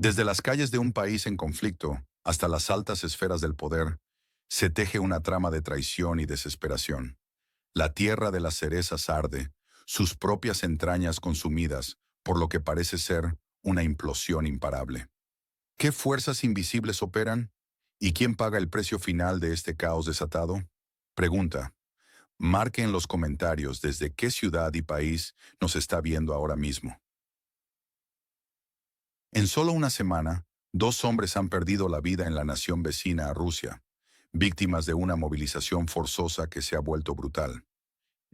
Desde las calles de un país en conflicto hasta las altas esferas del poder, se teje una trama de traición y desesperación. La tierra de las cerezas arde, sus propias entrañas consumidas, por lo que parece ser una implosión imparable. ¿Qué fuerzas invisibles operan? ¿Y quién paga el precio final de este caos desatado? Pregunta. Marque en los comentarios desde qué ciudad y país nos está viendo ahora mismo. En solo una semana, dos hombres han perdido la vida en la nación vecina a Rusia, víctimas de una movilización forzosa que se ha vuelto brutal.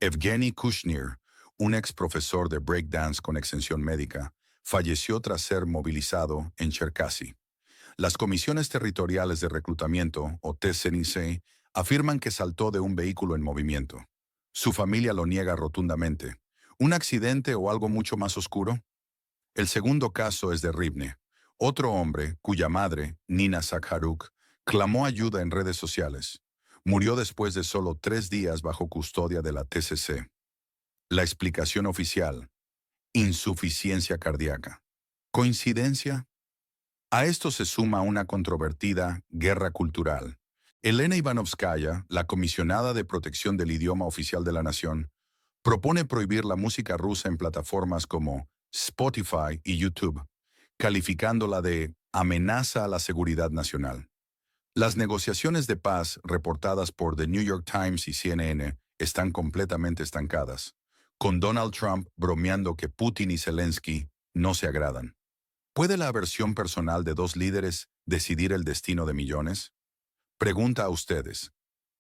Evgeny Kushnir, un ex profesor de breakdance con exención médica, falleció tras ser movilizado en Cherkasy. Las comisiones territoriales de reclutamiento, o TSNC, afirman que saltó de un vehículo en movimiento. Su familia lo niega rotundamente. ¿Un accidente o algo mucho más oscuro? El segundo caso es de Rivne, otro hombre cuya madre, Nina Zakharuk, clamó ayuda en redes sociales. Murió después de solo 3 días bajo custodia de la TCC. La explicación oficial: insuficiencia cardíaca. ¿Coincidencia? A esto se suma una controvertida guerra cultural. Elena Ivanovskaya, la comisionada de protección del idioma oficial de la nación, propone prohibir la música rusa en plataformas como Spotify y YouTube, calificándola de amenaza a la seguridad nacional. Las negociaciones de paz reportadas por The New York Times y CNN están completamente estancadas, con Donald Trump bromeando que Putin y Zelensky no se agradan. ¿Puede la aversión personal de dos líderes decidir el destino de millones? Pregunta a ustedes.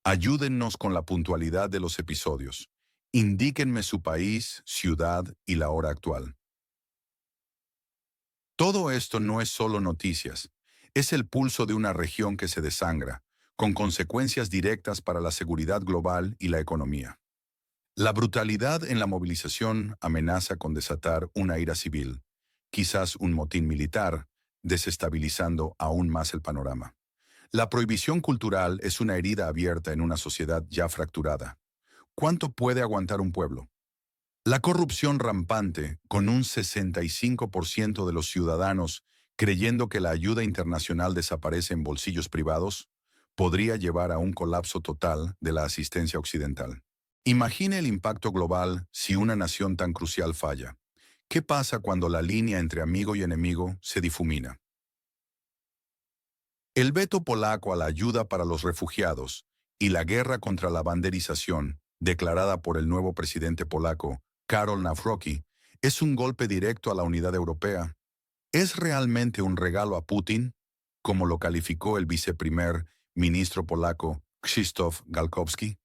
Ayúdennos con la puntualidad de los episodios. Indíquenme su país, ciudad y la hora actual. Todo esto no es solo noticias, es el pulso de una región que se desangra, con consecuencias directas para la seguridad global y la economía. La brutalidad en la movilización amenaza con desatar una ira civil, quizás un motín militar, desestabilizando aún más el panorama. La prohibición cultural es una herida abierta en una sociedad ya fracturada. ¿Cuánto puede aguantar un pueblo? La corrupción rampante, con un 65% de los ciudadanos creyendo que la ayuda internacional desaparece en bolsillos privados, podría llevar a un colapso total de la asistencia occidental. Imagine el impacto global si una nación tan crucial falla. ¿Qué pasa cuando la línea entre amigo y enemigo se difumina? El veto polaco a la ayuda para los refugiados y la guerra contra la banderización, declarada por el nuevo presidente polaco, Karol Nawrocki, es un golpe directo a la unidad europea. ¿Es realmente un regalo a Putin, como lo calificó el viceprimer ministro polaco Krzysztof Galkowski?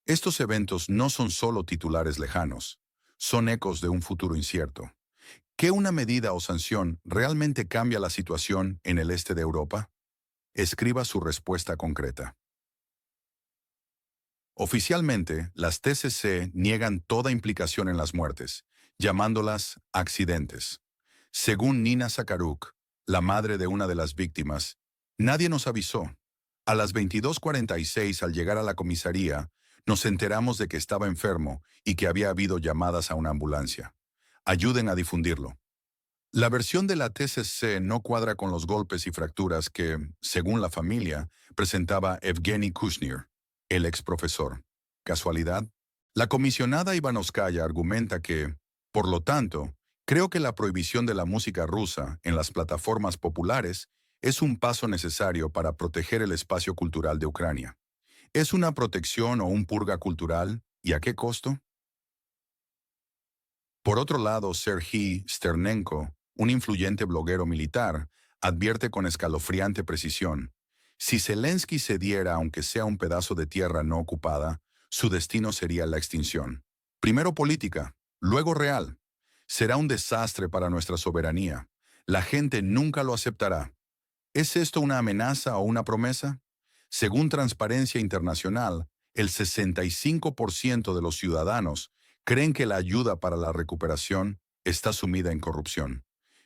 Estos eventos no son solo titulares lejanos, son ecos de un futuro incierto. ¿Qué una medida o sanción realmente cambia la situación en el este de Europa? Escriba su respuesta concreta. Oficialmente, las TCC niegan toda implicación en las muertes, llamándolas accidentes. Según Nina Zakharuk, la madre de una de las víctimas, nadie nos avisó. A las 22:46 al llegar a la comisaría, nos enteramos de que estaba enfermo y que había habido llamadas a una ambulancia. Ayuden a difundirlo. La versión de la TCC no cuadra con los golpes y fracturas que, según la familia, presentaba Evgeny Kushnir, el ex profesor. ¿Casualidad? La comisionada Ivanovskaya argumenta que, por lo tanto, creo que la prohibición de la música rusa en las plataformas populares es un paso necesario para proteger el espacio cultural de Ucrania. ¿Es una protección o un purga cultural? ¿Y a qué costo? Por otro lado, Serhiy Sternenko, un influyente bloguero militar, advierte con escalofriante precisión: si Zelensky cediera aunque sea un pedazo de tierra no ocupada, su destino sería la extinción. Primero política, luego real. Será un desastre para nuestra soberanía. La gente nunca lo aceptará. ¿Es esto una amenaza o una promesa? Según Transparencia Internacional, el 65% de los ciudadanos creen que la ayuda para la recuperación está sumida en corrupción.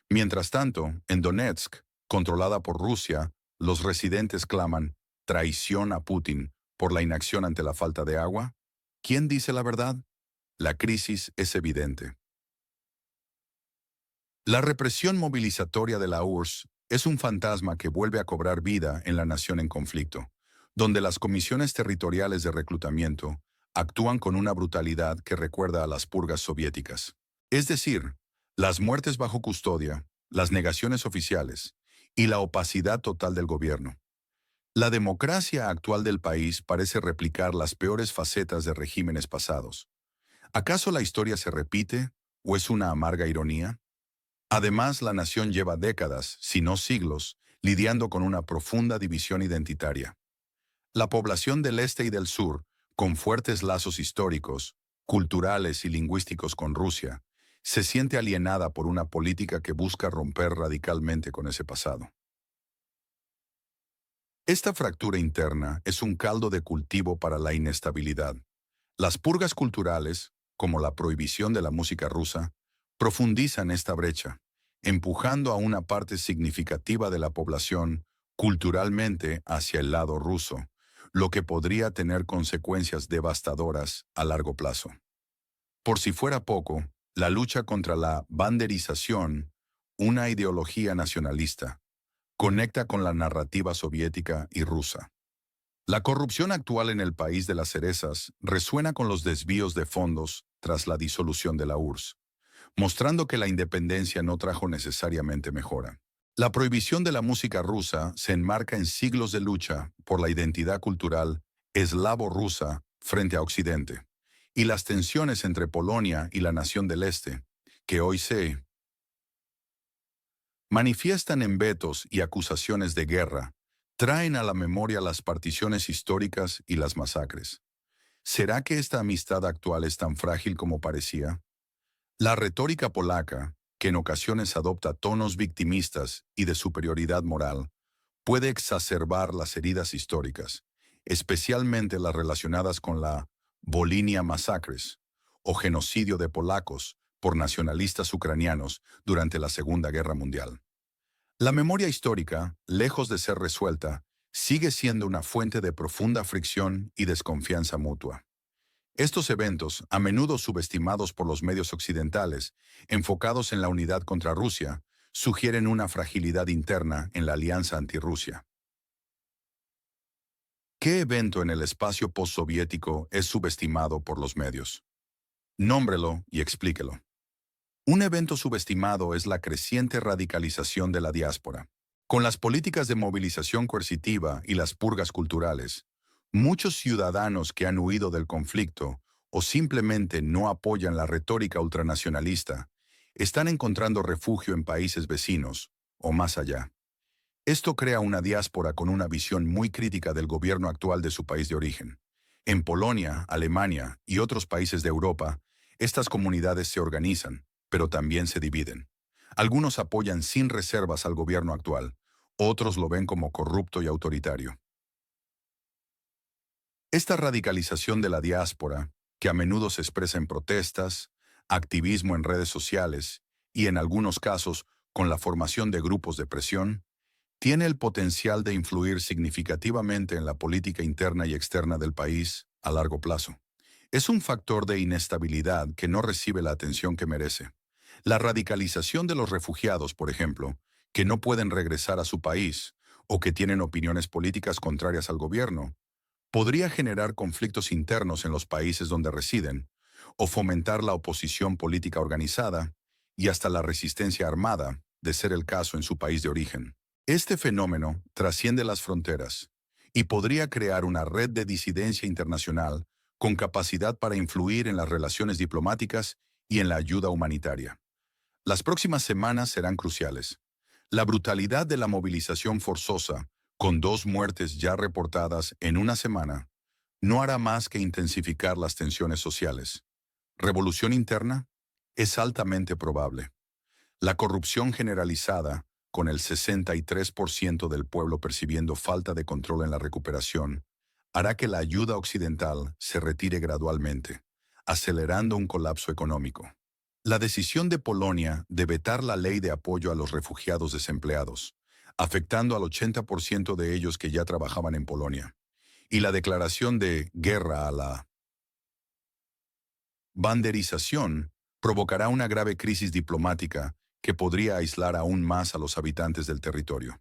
Mientras tanto, en Donetsk, controlada por Rusia, los residentes claman traición a Putin por la inacción ante la falta de agua. ¿Quién dice la verdad? La crisis es evidente. La represión movilizatoria de la URSS es un fantasma que vuelve a cobrar vida en la nación en conflicto, donde las comisiones territoriales de reclutamiento actúan con una brutalidad que recuerda a las purgas soviéticas. Es decir, las muertes bajo custodia, las negaciones oficiales y la opacidad total del gobierno. La democracia actual del país parece replicar las peores facetas de regímenes pasados. ¿Acaso la historia se repite o es una amarga ironía? Además, la nación lleva décadas, si no siglos, lidiando con una profunda división identitaria. La población del este y del sur, con fuertes lazos históricos, culturales y lingüísticos con Rusia, se siente alienada por una política que busca romper radicalmente con ese pasado. Esta fractura interna es un caldo de cultivo para la inestabilidad. Las purgas culturales, como la prohibición de la música rusa, profundizan esta brecha, empujando a una parte significativa de la población culturalmente hacia el lado ruso, lo que podría tener consecuencias devastadoras a largo plazo. Por si fuera poco, la lucha contra la banderización, una ideología nacionalista, conecta con la narrativa soviética y rusa. La corrupción actual en el país de las cerezas resuena con los desvíos de fondos tras la disolución de la URSS, mostrando que la independencia no trajo necesariamente mejora. La prohibición de la música rusa se enmarca en siglos de lucha por la identidad cultural eslavo-rusa frente a Occidente, y las tensiones entre Polonia y la nación del Este, que hoy se manifiestan en vetos y acusaciones de guerra, traen a la memoria las particiones históricas y las masacres. ¿Será que esta amistad actual es tan frágil como parecía? La retórica polaca, que en ocasiones adopta tonos victimistas y de superioridad moral, puede exacerbar las heridas históricas, especialmente las relacionadas con la Volhynia Massacres o genocidio de polacos por nacionalistas ucranianos durante la Segunda Guerra Mundial. La memoria histórica, lejos de ser resuelta, sigue siendo una fuente de profunda fricción y desconfianza mutua. Estos eventos, a menudo subestimados por los medios occidentales, enfocados en la unidad contra Rusia, sugieren una fragilidad interna en la alianza antirrusia. ¿Qué evento en el espacio postsoviético es subestimado por los medios? Nómbrelo y explíquelo. Un evento subestimado es la creciente radicalización de la diáspora. Con las políticas de movilización coercitiva y las purgas culturales, muchos ciudadanos que han huido del conflicto o simplemente no apoyan la retórica ultranacionalista están encontrando refugio en países vecinos o más allá. Esto crea una diáspora con una visión muy crítica del gobierno actual de su país de origen. En Polonia, Alemania y otros países de Europa, estas comunidades se organizan, pero también se dividen. Algunos apoyan sin reservas al gobierno actual, otros lo ven como corrupto y autoritario. Esta radicalización de la diáspora, que a menudo se expresa en protestas, activismo en redes sociales y en algunos casos con la formación de grupos de presión, tiene el potencial de influir significativamente en la política interna y externa del país a largo plazo. Es un factor de inestabilidad que no recibe la atención que merece. La radicalización de los refugiados, por ejemplo, que no pueden regresar a su país o que tienen opiniones políticas contrarias al gobierno, podría generar conflictos internos en los países donde residen o fomentar la oposición política organizada y hasta la resistencia armada, de ser el caso en su país de origen. Este fenómeno trasciende las fronteras y podría crear una red de disidencia internacional con capacidad para influir en las relaciones diplomáticas y en la ayuda humanitaria. Las próximas semanas serán cruciales. La brutalidad de la movilización forzosa, con 2 muertes ya reportadas en una semana, no hará más que intensificar las tensiones sociales. ¿Revolución interna? Es altamente probable. La corrupción generalizada, con el 63% del pueblo percibiendo falta de control en la recuperación, hará que la ayuda occidental se retire gradualmente, acelerando un colapso económico. La decisión de Polonia de vetar la ley de apoyo a los refugiados desempleados, afectando al 80% de ellos que ya trabajaban en Polonia, y la declaración de guerra a la banderización provocará una grave crisis diplomática que podría aislar aún más a los habitantes del territorio.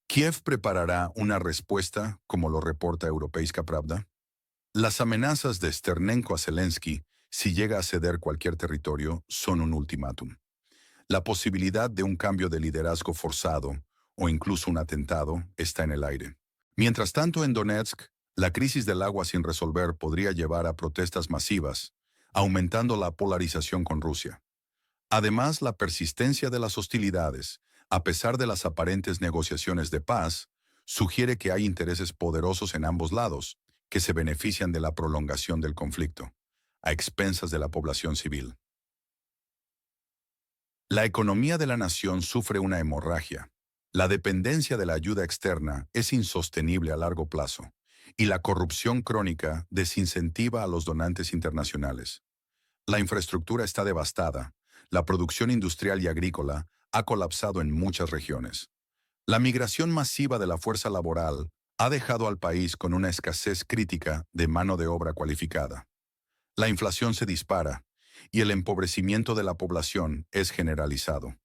¿Kiev preparará una respuesta, como lo reporta Europeiska Pravda? Las amenazas de Sternenko a Zelensky, si llega a ceder cualquier territorio, son un ultimátum. La posibilidad de un cambio de liderazgo forzado o incluso un atentado está en el aire. Mientras tanto, en Donetsk, la crisis del agua sin resolver podría llevar a protestas masivas, aumentando la polarización con Rusia. Además, la persistencia de las hostilidades, a pesar de las aparentes negociaciones de paz, sugiere que hay intereses poderosos en ambos lados, que se benefician de la prolongación del conflicto, a expensas de la población civil. La economía de la nación sufre una hemorragia. La dependencia de la ayuda externa es insostenible a largo plazo, y la corrupción crónica desincentiva a los donantes internacionales. La infraestructura está devastada, la producción industrial y agrícola ha colapsado en muchas regiones. La migración masiva de la fuerza laboral ha dejado al país con una escasez crítica de mano de obra cualificada. La inflación se dispara y el empobrecimiento de la población es generalizado.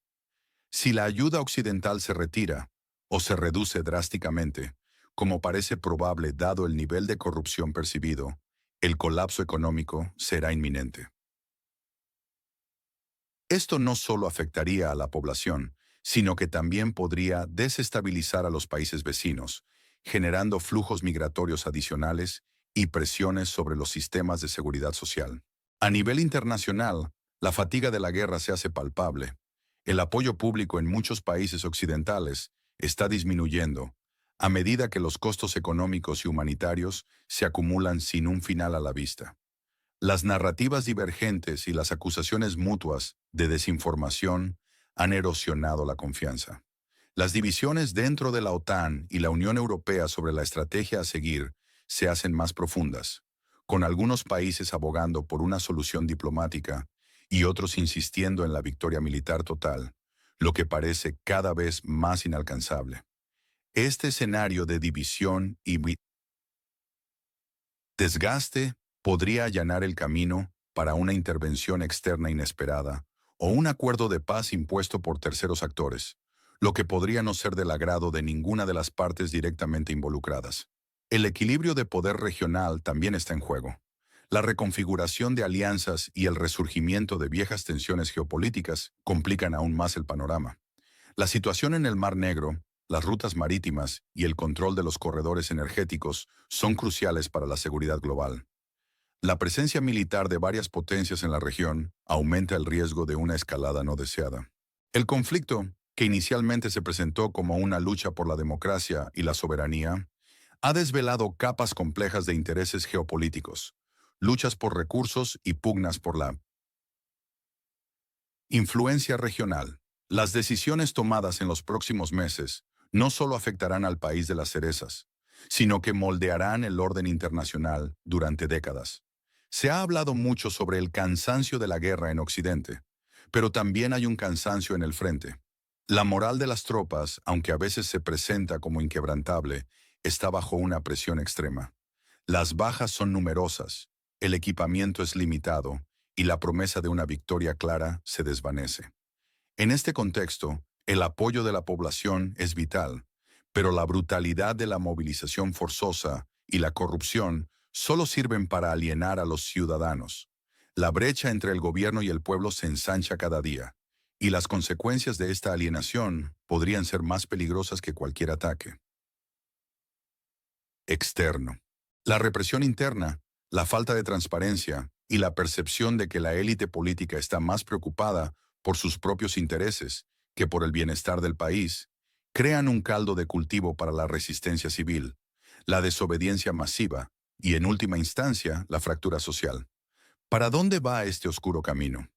Si la ayuda occidental se retira o se reduce drásticamente, como parece probable dado el nivel de corrupción percibido, el colapso económico será inminente. Esto no solo afectaría a la población, sino que también podría desestabilizar a los países vecinos, generando flujos migratorios adicionales y presiones sobre los sistemas de seguridad social. A nivel internacional, la fatiga de la guerra se hace palpable. El apoyo público en muchos países occidentales está disminuyendo, a medida que los costos económicos y humanitarios se acumulan sin un final a la vista. Las narrativas divergentes y las acusaciones mutuas de desinformación han erosionado la confianza. Las divisiones dentro de la OTAN y la Unión Europea sobre la estrategia a seguir se hacen más profundas, con algunos países abogando por una solución diplomática y otros insistiendo en la victoria militar total, lo que parece cada vez más inalcanzable. Este escenario de división y desgaste podría allanar el camino para una intervención externa inesperada o un acuerdo de paz impuesto por terceros actores, lo que podría no ser del agrado de ninguna de las partes directamente involucradas. El equilibrio de poder regional también está en juego. La reconfiguración de alianzas y el resurgimiento de viejas tensiones geopolíticas complican aún más el panorama. La situación en el Mar Negro, las rutas marítimas y el control de los corredores energéticos son cruciales para la seguridad global. La presencia militar de varias potencias en la región aumenta el riesgo de una escalada no deseada. El conflicto, que inicialmente se presentó como una lucha por la democracia y la soberanía, ha desvelado capas complejas de intereses geopolíticos, luchas por recursos y pugnas por la influencia regional. Las decisiones tomadas en los próximos meses no solo afectarán al país de las cerezas, sino que moldearán el orden internacional durante décadas. Se ha hablado mucho sobre el cansancio de la guerra en Occidente, pero también hay un cansancio en el frente. La moral de las tropas, aunque a veces se presenta como inquebrantable, está bajo una presión extrema. Las bajas son numerosas, el equipamiento es limitado y la promesa de una victoria clara se desvanece. En este contexto, el apoyo de la población es vital, pero la brutalidad de la movilización forzosa y la corrupción solo sirven para alienar a los ciudadanos. La brecha entre el gobierno y el pueblo se ensancha cada día, y las consecuencias de esta alienación podrían ser más peligrosas que cualquier ataque externo. La represión interna, la falta de transparencia y la percepción de que la élite política está más preocupada por sus propios intereses que por el bienestar del país, crean un caldo de cultivo para la resistencia civil, la desobediencia masiva y, en última instancia, la fractura social. ¿Para dónde va este oscuro camino?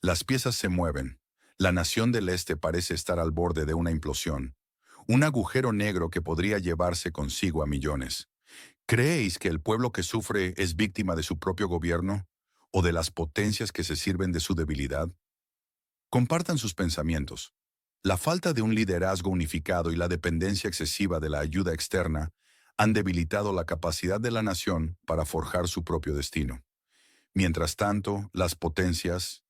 Las piezas se mueven. La nación del Este parece estar al borde de una implosión, un agujero negro que podría llevarse consigo a millones. ¿Creéis que el pueblo que sufre es víctima de su propio gobierno o de las potencias que se sirven de su debilidad? Compartan sus pensamientos. La falta de un liderazgo unificado y la dependencia excesiva de la ayuda externa han debilitado la capacidad de la nación para forjar su propio destino. Mientras tanto, las potencias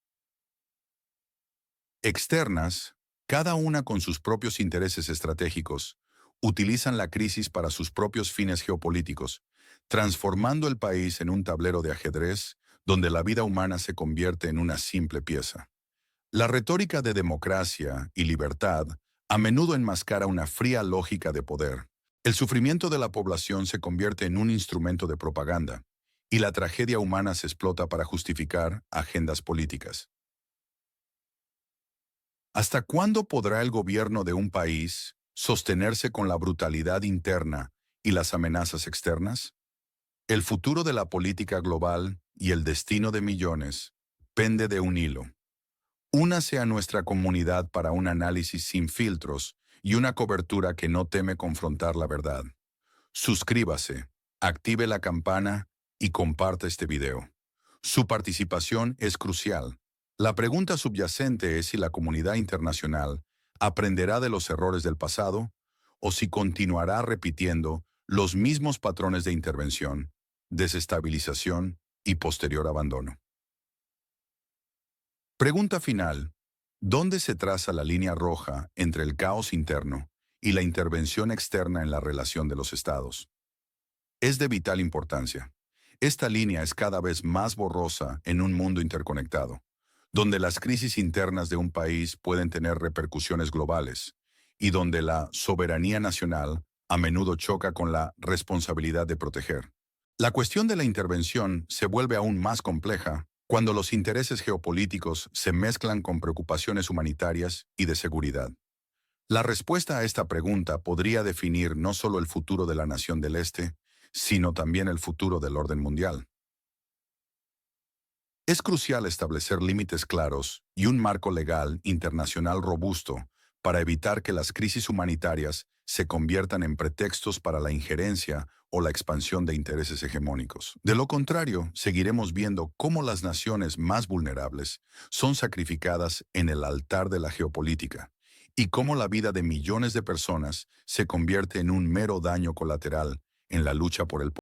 Externas, cada una con sus propios intereses estratégicos, utilizan la crisis para sus propios fines geopolíticos, transformando el país en un tablero de ajedrez donde la vida humana se convierte en una simple pieza. La retórica de democracia y libertad a menudo enmascara una fría lógica de poder. El sufrimiento de la población se convierte en un instrumento de propaganda, y la tragedia humana se explota para justificar agendas políticas. ¿Hasta cuándo podrá el gobierno de un país sostenerse con la brutalidad interna y las amenazas externas? El futuro de la política global y el destino de millones pende de un hilo. Únase a nuestra comunidad para un análisis sin filtros y una cobertura que no teme confrontar la verdad. Suscríbase, active la campana y comparte este video. Su participación es crucial. La pregunta subyacente es si la comunidad internacional aprenderá de los errores del pasado o si continuará repitiendo los mismos patrones de intervención, desestabilización y posterior abandono. Pregunta final. ¿Dónde se traza la línea roja entre el caos interno y la intervención externa en la relación de los estados? Es de vital importancia. Esta línea es cada vez más borrosa en un mundo interconectado, donde las crisis internas de un país pueden tener repercusiones globales y donde la soberanía nacional a menudo choca con la responsabilidad de proteger. La cuestión de la intervención se vuelve aún más compleja cuando los intereses geopolíticos se mezclan con preocupaciones humanitarias y de seguridad. La respuesta a esta pregunta podría definir no solo el futuro de la nación del Este, sino también el futuro del orden mundial. Es crucial establecer límites claros y un marco legal internacional robusto para evitar que las crisis humanitarias se conviertan en pretextos para la injerencia o la expansión de intereses hegemónicos. De lo contrario, seguiremos viendo cómo las naciones más vulnerables son sacrificadas en el altar de la geopolítica y cómo la vida de millones de personas se convierte en un mero daño colateral en la lucha por el poder.